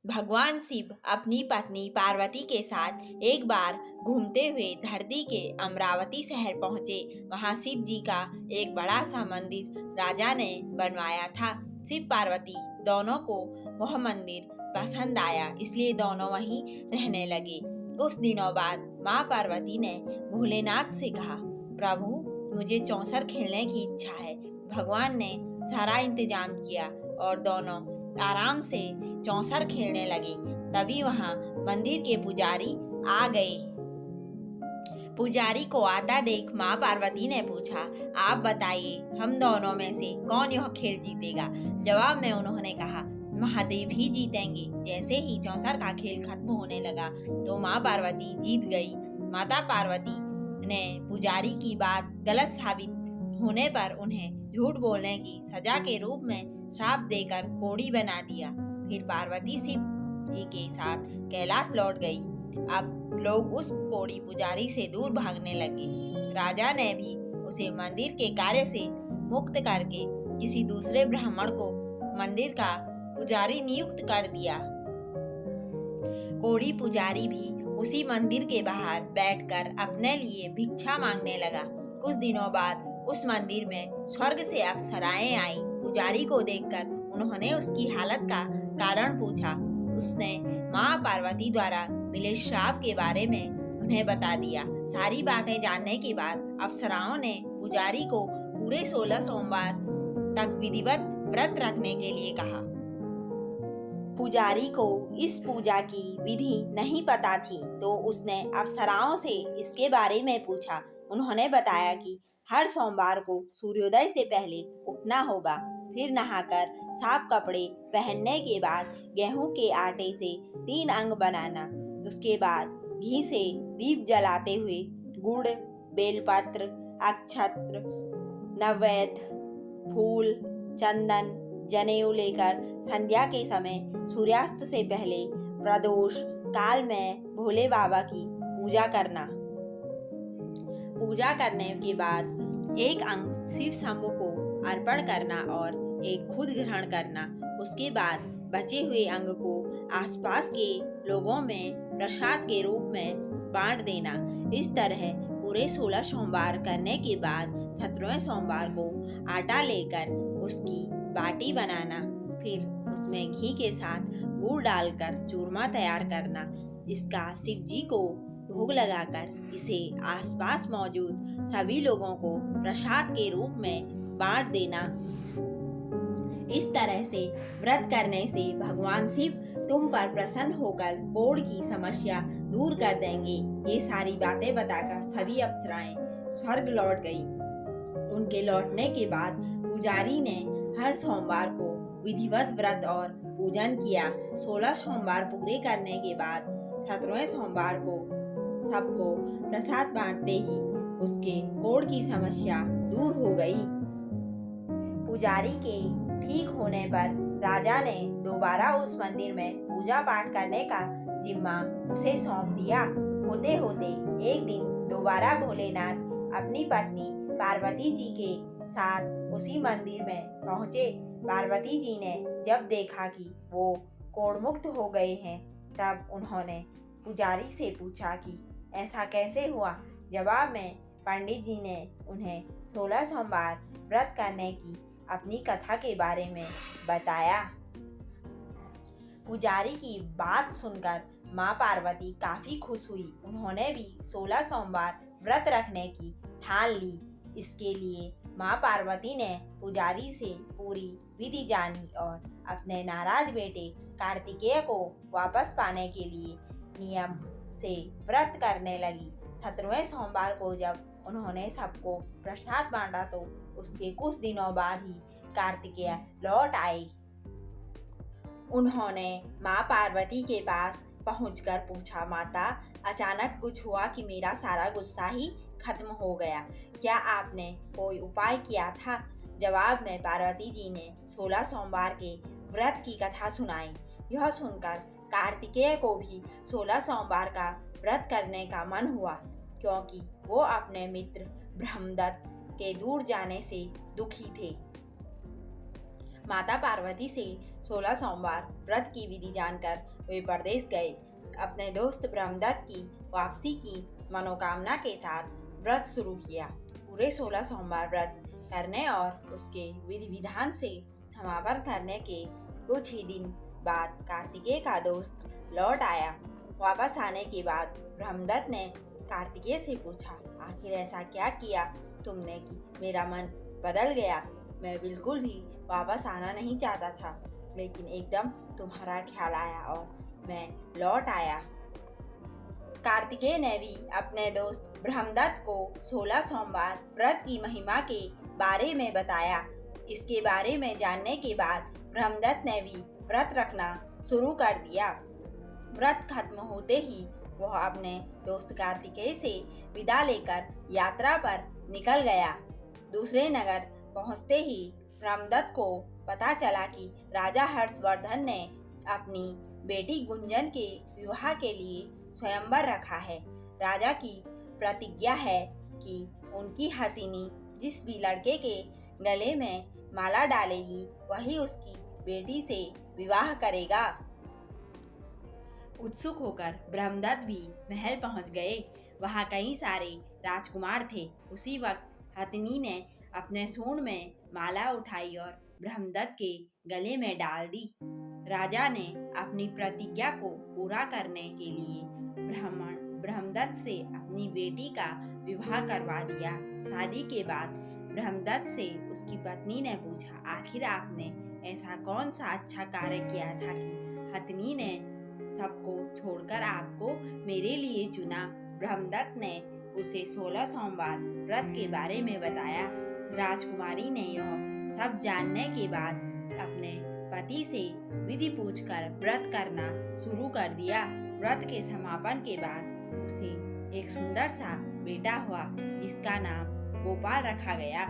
भगवान शिव अपनी पत्नी पार्वती के साथ एक बार घूमते हुए धरती के अमरावती शहर पहुंचे। वहां शिव जी का एक बड़ा सा मंदिर राजा ने बनवाया था। शिव पार्वती दोनों को वह मंदिर पसंद आया, इसलिए दोनों वहीं रहने लगे। कुछ दिनों बाद माँ पार्वती ने भोलेनाथ से कहा, प्रभु मुझे चौसर खेलने की इच्छा है। भगवान ने सारा इंतजाम किया और दोनों आराम से चौसर खेलने लगे। तभी वहां मंदिर के पुजारी आ गए। पुजारी को आता देख माँ पार्वती ने पूछा, आप बताइए हम दोनों में से कौन यह खेल जीतेगा। जवाब में उन्होंने कहा, महादेव ही जीतेंगे। जैसे ही चौसर का खेल खत्म होने लगा तो माँ पार्वती जीत गई। माता पार्वती ने पुजारी की बात गलत साबित होने पर उन्हें झूठ बोलने की सजा के रूप में श्राप देकर कोढ़ी बना दिया। फिर पार्वती शिव जी के साथ कैलाश लौट गई। अब लोग उस कोढ़ी पुजारी से दूर भागने लगे। राजा ने भी उसे मंदिर के कार्य से मुक्त करके किसी दूसरे ब्राह्मण को मंदिर का पुजारी नियुक्त कर दिया। कोढ़ी पुजारी भी उसी मंदिर के बाहर बैठकर अपने लिए भिक्षा मांगने लगा। कुछ दिनों बाद उस मंदिर में स्वर्ग से अप्सराएं आईं। पुजारी को देखकर उन्होंने उसकी हालत का कारण पूछा। उसने माँ पार्वती द्वारा मिले श्राप के बारे में उन्हें बता दिया। सारी बातें जानने के बाद अप्सराओं ने पुजारी को पूरे 16 सोमवार तक विधिवत व्रत रखने के लिए कहा। पुजारी को इस पूजा की विधि नहीं पता थी, तो उसने अप्सराओं से इसके बारे में पूछा। उन्होंने बताया कि हर सोमवार को सूर्योदय से पहले उठना होगा, फिर नहाकर साफ कपड़े पहनने के बाद गेहूं के आटे से 3 अंग बनाना। उसके बाद घी से दीप जलाते हुए गुड़, बेलपत्र, अक्षत्र, नैवेद्य, फूल, चंदन, जनेऊ लेकर संध्या के समय सूर्यास्त से पहले प्रदोष काल में भोले बाबा की पूजा करना। पूजा करने के बाद एक अंग शिव शंभु को अर्पण करना और एक खुद ग्रहण करना। उसके बाद बचे हुए अंग को आसपास के लोगों में प्रसाद के रूप में बांट देना। इस तरह पूरे 16 सोमवार करने के बाद 17वें सोमवार को आटा लेकर उसकी बाटी बनाना, फिर उसमें घी के साथ गुड़ डालकर चूरमा तैयार करना। इसका शिव जी को भोग लगाकर इसे आसपास मौजूद सभी लोगों को प्रसाद के रूप में बांट देना। इस तरह से व्रत करने से भगवान शिव तुम पर प्रसन्न होकर कोढ़ की समस्या दूर कर देंगे। ये सारी बातें बताकर सभी अप्सराएं स्वर्ग लौट गई। उनके लौटने के बाद पुजारी ने हर सोमवार को विधिवत व्रत और पूजन किया। 16 सोमवार पूरे करने के बाद 17वें सोमवार को सबको प्रसाद बांटते ही उसके कोढ़ की समस्या दूर हो गई। पुजारी के ठीक होने पर राजा ने दोबारा उस मंदिर में पूजा पाठ करने का जिम्मा उसे सौंप दिया। होते होते एक दिन दोबारा भोलेनाथ अपनी पत्नी पार्वती जी के साथ उसी मंदिर में पहुंचे। पार्वती जी ने जब देखा कि वो कोढ़ मुक्त हो गए हैं, तब उन्होंने पुजारी से पूछा कि ऐसा कैसे हुआ। जवाब में पंडित जी ने उन्हें 16 सोमवार व्रत करने की अपनी कथा के बारे में बताया। पुजारी की बात सुनकर माँ पार्वती काफी खुश हुई। उन्होंने भी 16 सोमवार व्रत रखने की ठान ली। इसके लिए माँ पार्वती ने पुजारी से पूरी विधि जानी और अपने नाराज बेटे कार्तिकेय को वापस पाने के लिए नियम से व्रत करने लगी। 17वें सोमवार को जब उन्होंने सबको प्रसाद बांटा तो उसके कुछ दिनों बाद ही कार्तिकेय लौट आए। उन्होंने माँ पार्वती के पास पहुंचकर पूछा, माता अचानक कुछ हुआ कि मेरा सारा गुस्सा ही खत्म हो गया, क्या आपने कोई उपाय किया था। जवाब में पार्वती जी ने 16 सोमवार के व्रत की कथा सुनाई। यह सुनकर कार्तिकेय को भी 16 सोमवार का व्रत करने का मन हुआ, क्योंकि वो अपने मित्र ब्रह्मदत्त के दूर जाने से दुखी थे। माता पार्वती से 16 सोमवार व्रत की विधि जानकर वे परदेश गए। अपने दोस्त ब्रह्मदत्त की वापसी की मनोकामना के साथ व्रत शुरू किया। पूरे 16 सोमवार व्रत करने और उसके विधि विधान से समापन करने के कुछ ही दिन बाद कार्तिकेय का दोस्त लौट आया। वापस आने के बाद ब्रह्मदत्त ने कार्तिकेय से पूछा, आखिर ऐसा क्या किया तुमने कि मेरा मन बदल गया? मैं बिल्कुल भी वापस आना नहीं चाहता था, लेकिन एकदम तुम्हारा ख्याल आया और मैं लौट आया। कार्तिकेय ने भी अपने दोस्त ब्रह्मदत्त को 16 सोमवार व्रत की महिमा के बारे में बताया। इसके बारे में जानने के बाद ब्रह्मदत्त ने भी व्रत रखना शुरू कर दिया। व्रत खत्म होते ही वह अपने दोस्त कार्तिकेय से विदा लेकर यात्रा पर निकल गया। दूसरे नगर पहुंचते ही ब्रह्मदत्त को पता चला कि राजा हर्षवर्धन ने अपनी बेटी गुंजन के विवाह के लिए स्वयंवर रखा है। राजा की प्रतिज्ञा है कि उनकी हथिनी जिस भी लड़के के गले में माला डालेगी वही उसकी बेटी से विवाह करेगा। उत्सुक होकर ब्रह्मदत्त भी महल पहुंच गए। वहां कई सारे राजकुमार थे। उसी वक्त हथिनी ने अपने सूंड में माला उठाई और ब्रह्मदत्त के गले में डाल दी। राजा ने अपनी प्रतिज्ञा को पूरा करने के लिए ब्रह्मदत्त से अपनी बेटी का विवाह करवा दिया। शादी के बाद ब्रह्मदत्त से उसकी पत्नी ने पूछा, आखिर आपने ऐसा कौन सा अच्छा कार्य किया था कि हथिनी ने सबको छोड़कर आपको मेरे लिए चुना? ब्रह्मदत्त ने उसे 16 सोमवार व्रत के बारे में बताया। राजकुमारी ने यह सब जानने के बाद अपने पति से विधि पूछकर व्रत करना शुरू कर दिया। व्रत के समापन के बाद उसे एक सुंदर सा बेटा हुआ जिसका नाम गोपाल रखा गया।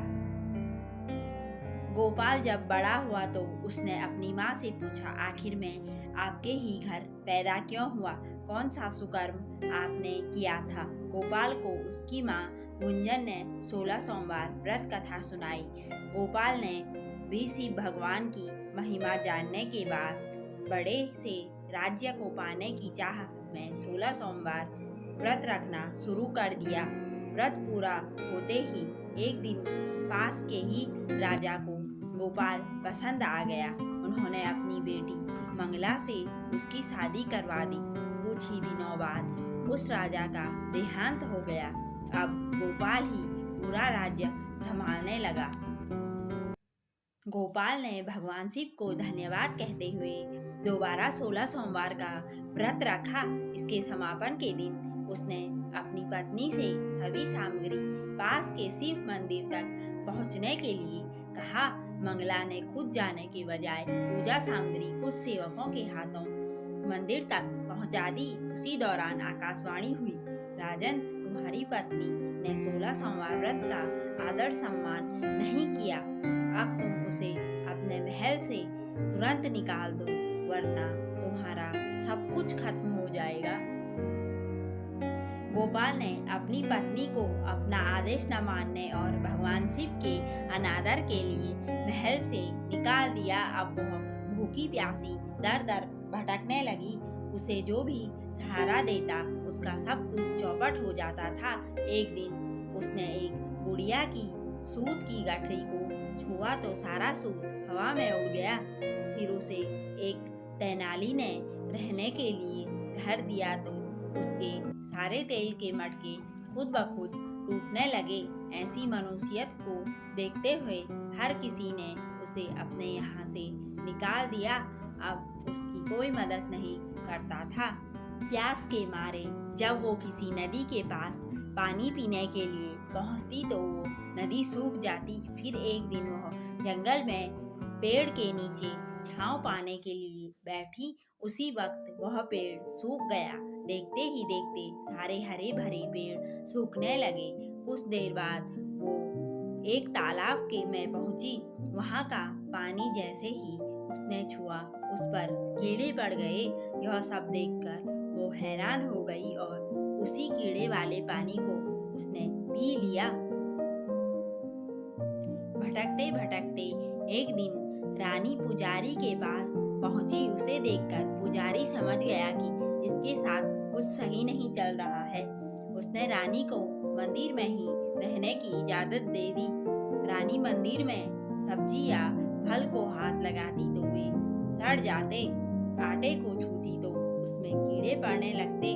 गोपाल जब बड़ा हुआ तो उसने अपनी माँ से पूछा, आखिर मैं आपके ही घर पैदा क्यों हुआ? कौन सा सुकर्म आपने किया था? गोपाल को उसकी माँ गुंजन ने 16 सोमवार व्रत कथा सुनाई। गोपाल ने भी शिव भगवान की महिमा जानने के बाद बड़े से राज्य को पाने की चाह में 16 सोमवार व्रत रखना शुरू कर दिया। व्रत पूरा होते ही एक दिन पास के ही राजा को गोपाल पसंद आ गया। उन्होंने अपनी बेटी मंगला से उसकी शादी करवा दी। कुछ ही दिनों बाद उस राजा का देहांत हो गया। अब गोपाल ही पूरा राज्य संभालने लगा। गोपाल ने भगवान शिव को धन्यवाद कहते हुए दोबारा 16 सोमवार का व्रत रखा। इसके समापन के दिन उसने अपनी पत्नी से सभी सामग्री पास के शिव मंदिर तक पहुंचने के लिए कहा। मंगला ने खुद जाने के बजाय पूजा सामग्री कुछ सेवकों के हाथों मंदिर तक पहुंचा दी। उसी दौरान आकाशवाणी हुई, राजन, तुम्हारी पत्नी ने 16 सोमवार व्रत का आदर सम्मान नहीं किया। अब तुम उसे अपने महल से तुरंत निकाल दो, वरना तुम्हारा सब कुछ खत्म हो जाएगा। गोपाल ने अपनी पत्नी को अपना आदेश न मानने और भगवान शिव के अनादर के लिए महल से निकाल दिया। अब वह भूखी प्यासी दर दर भटकने लगी। उसे जो भी सहारा देता उसका सब कुछ चौपट हो जाता था। एक दिन उसने एक गुड़िया की सूत की गठरी को छुआ तो सारा सूत हवा में उड़ गया। फिर उसे एक तेनाली ने रहने के लिए घर दिया तो उसके सारे तेल के मटके खुद ब खुद टूटने लगे। ऐसी मनुष्यत को देखते हुए हर किसी ने उसे अपने यहाँ से निकाल दिया। अब उसकी कोई मदद नहीं करता था। प्यास के मारे जब वो किसी नदी के पास पानी पीने के लिए पहुँचती तो वो नदी सूख जाती। फिर एक दिन वह जंगल में पेड़ के नीचे छांव पाने के लिए बैठी। उसी वक्त वह पेड़ सूख गया। देखते ही देखते सारे हरे भरे पेड़ सूखने लगे। कुछ देर बाद वो एक तालाब के में पहुंची। वहां का पानी जैसे ही उसने छुआ उस पर कीड़े पड़ गए। यह सब देखकर वो हैरान हो गई और उसी कीड़े वाले पानी को उसने पी लिया। भटकते भटकते एक दिन रानी पुजारी के पास पहुंची। उसे देखकर पुजारी समझ गया कि इसके साथ कुछ सही नहीं चल रहा है। उसने रानी को मंदिर में ही रहने की इजाजत दे दी। रानी मंदिर में सब्जी या फल को हाथ लगाती तो वे सड़ जाते, आटे को छूती तो उसमें कीड़े पड़ने लगते,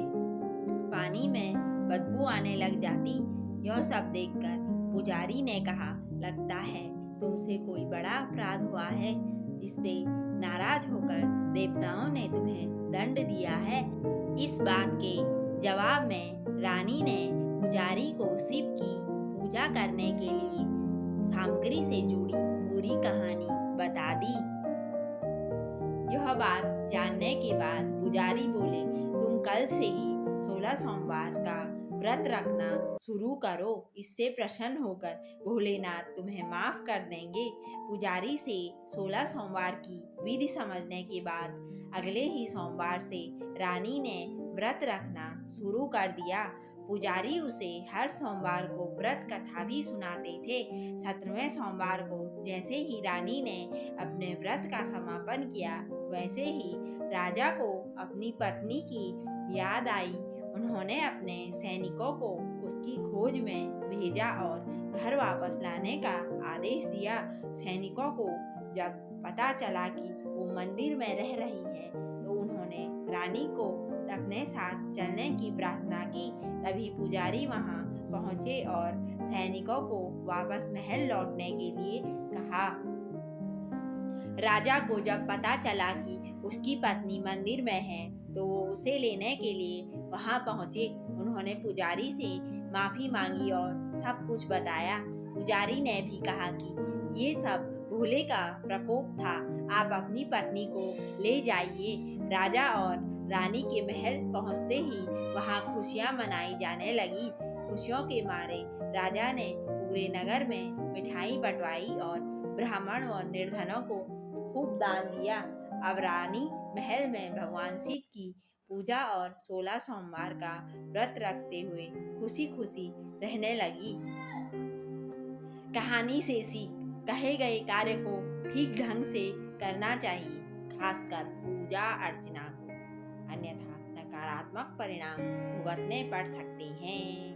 पानी में बदबू आने लग जाती। यह सब देखकर पुजारी ने कहा, लगता है तुमसे कोई बड़ा अपराध हुआ है, जिससे नाराज होकर देवताओं ने तुम्हें दंड दिया है। इस बात के जवाब में रानी ने पुजारी को शिव की पूजा करने के लिए सामग्री से जुड़ी पूरी कहानी बता दी। यह बात जानने के बाद पुजारी बोले, तुम कल से ही 16 सोमवार का व्रत रखना शुरू करो। इससे प्रसन्न होकर भोलेनाथ तुम्हें माफ कर देंगे। पुजारी से 16 सोमवार की विधि समझने के बाद अगले ही सोमवार से रानी ने व्रत रखना शुरू कर दिया। पुजारी उसे हर सोमवार को व्रत कथा भी सुनाते थे। 17वें सोमवार को जैसे ही रानी ने अपने व्रत का समापन किया, वैसे ही राजा को अपनी पत्नी की याद आई। उन्होंने अपने सैनिकों को उसकी खोज में भेजा और घर वापस लाने का आदेश दिया। सैनिकों को जब पता चला कि वो मंदिर में रह रही है, तो उन्होंने रानी को अपने साथ चलने की प्रार्थना की। तभी पुजारी वहां पहुंचे और सैनिकों को वापस महल लौटने के लिए कहा। राजा को जब पता चला कि उसकी पत्नी मंदिर में है, तो वो उसे लेने के लिए वहां पहुंचे। उन्होंने पुजारी से माफी मांगी और सब कुछ बताया। पुजारी ने भी कहा कि ये सब भोले का प्रकोप था, आप अपनी पत्नी को ले जाइए। राजा और रानी के महल पहुंचते ही वहां खुशियां मनाई जाने लगी। खुशियों के मारे राजा ने पूरे नगर में मिठाई बंटवाई और ब्राह्मण और निर्धनों को खूब दान दिया। अब रानी महल में भगवान शिव की पूजा और 16 सोमवार का व्रत रखते हुए खुशी खुशी रहने लगी। कहानी से सीख, कहे गए कार्य को ठीक ढंग से करना चाहिए, खासकर पूजा अर्चना को, अन्यथा नकारात्मक परिणाम भुगतने पड़ सकते हैं।